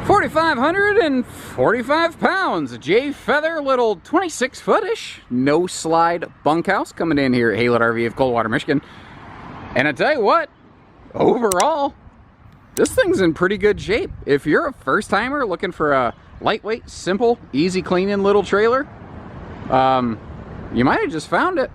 4,545 pounds, J Feather, little 26-foot-ish, no slide bunkhouse coming in here at Haylet RV of Coldwater, Michigan. And I tell you what, overall, this thing's in pretty good shape. If you're a first timer looking for a lightweight, simple, easy cleaning little trailer, you might have just found it.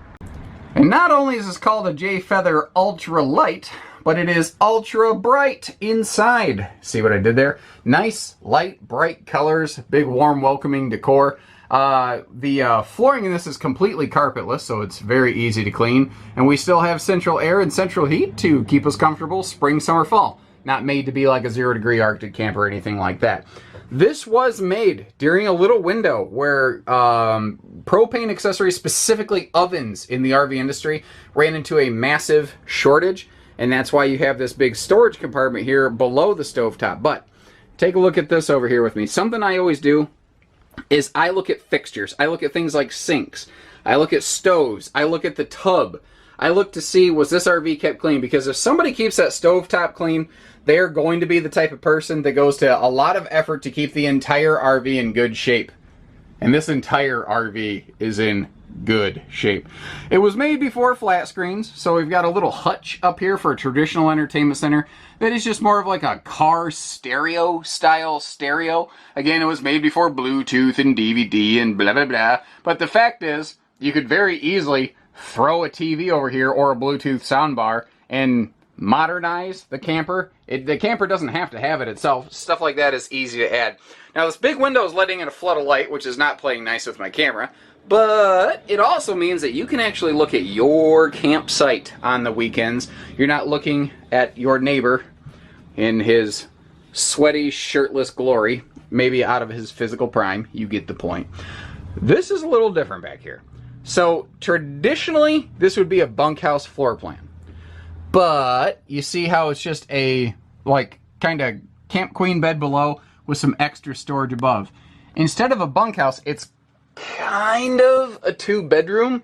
And not only is this called a J Feather Ultralite, but it is ultra bright inside. See what I did there? Nice, light, bright colors, big, warm, welcoming decor. The flooring in this is completely carpetless, so it's very easy to clean. And we still have central air and central heat to keep us comfortable spring, summer, fall. Not made to be like a 0-degree Arctic camper or anything like that. This was made during a little window where propane accessories, specifically ovens in the RV industry, ran into a massive shortage. And that's why you have this big storage compartment here below the stovetop. But take a look at this over here with me. Something I always do is I look at fixtures. I look at things like sinks. I look at stoves. I look at the tub. I look to see, was this RV kept clean? Because if somebody keeps that stovetop clean, they're going to be the type of person that goes to a lot of effort to keep the entire RV in good shape. And this entire RV is in good shape. It was made before flat screens, so we've got a little hutch up here for a traditional entertainment center that is just more of like a car stereo style stereo. Again, it was made before Bluetooth and DVD and blah blah blah, but the fact is you could very easily throw a TV over here or a Bluetooth soundbar and modernize the camper. The camper doesn't have to have it itself. Stuff like that is easy to add. Now this big window is letting in a flood of light, which is not playing nice with my camera. But it also means that you can actually look at your campsite on the weekends. You're not looking at your neighbor in his sweaty, shirtless glory, maybe out of his physical prime. You get the point. This is a little different back here. So traditionally, this would be a bunkhouse floor plan. But you see how it's just a, like, kind of camp queen bed below with some extra storage above. Instead of a bunkhouse, it's kind of a 2-bedroom,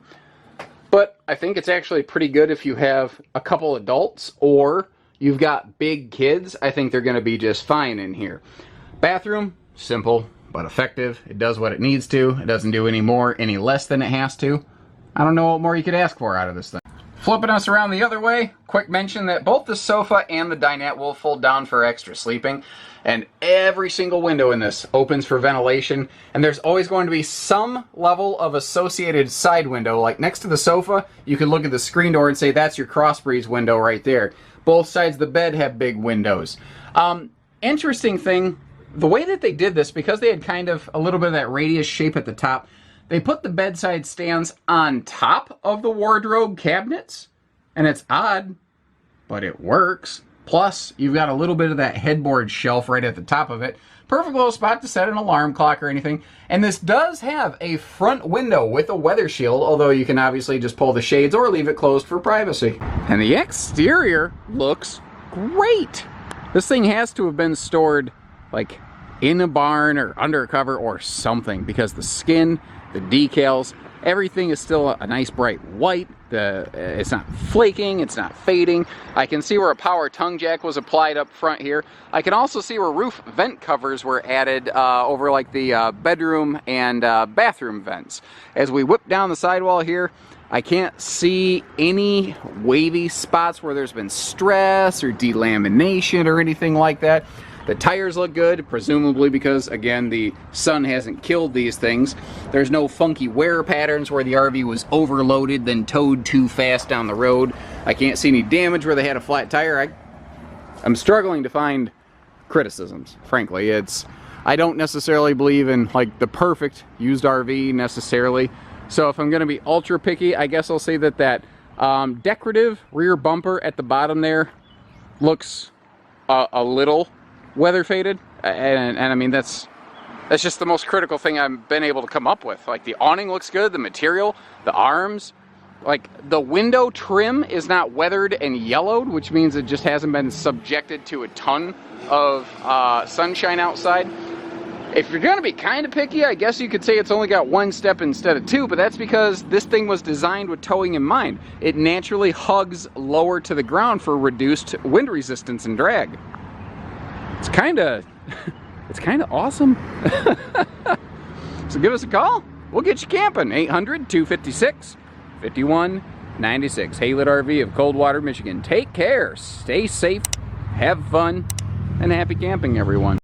but I think it's actually pretty good if you have a couple adults or you've got big kids. I think they're going to be just fine in here. Bathroom, simple but effective. It does what it needs to. It doesn't do any more, any less than it has to. I don't know what more you could ask for out of this thing. Flipping us around the other way, quick mention that both the sofa and the dinette will fold down for extra sleeping. And every single window in this opens for ventilation. And there's always going to be some level of associated side window. Like next to the sofa, you can look at the screen door and say that's your cross breeze window right there. Both sides of the bed have big windows. Interesting thing, the way that they did this, because they had kind of a little bit of that radius shape at the top, they put the bedside stands on top of the wardrobe cabinets. And it's odd, but it works. Plus, you've got a little bit of that headboard shelf right at the top of it. Perfect little spot to set an alarm clock or anything. And this does have a front window with a weather shield, although you can obviously just pull the shades or leave it closed for privacy. And the exterior looks great. This thing has to have been stored like in a barn or under a cover or something, because the skin, the decals, everything is still a nice bright white. It's not flaking, it's not fading. I can see where a power tongue jack was applied up front here. I can also see where roof vent covers were added over like the bedroom and bathroom vents. As we whip down the sidewall here, I can't see any wavy spots where there's been stress or delamination or anything like that. The tires look good, presumably because, again, the sun hasn't killed these things. There's no funky wear patterns where the RV was overloaded, then towed too fast down the road. I can't see any damage where they had a flat tire. I'm struggling to find criticisms, frankly. I don't necessarily believe in, like, the perfect used RV, necessarily. So if I'm going to be ultra picky, I guess I'll say that decorative rear bumper at the bottom there looks a little weather faded, and I mean that's just the most critical thing I've been able to come up with. Like the awning looks good, the material, the arms, like the window trim is not weathered and yellowed, which means it just hasn't been subjected to a ton of sunshine outside. If you're gonna be kind of picky, I guess you could say it's only got one step instead of two, but that's because this thing was designed with towing in mind. It naturally hugs lower to the ground for reduced wind resistance and drag. It's kind of It's kind of awesome. So give us a call. We'll get you camping. 800-256-5196. Haylet RV of Coldwater, Michigan. Take care. Stay safe. Have fun. And happy camping, everyone.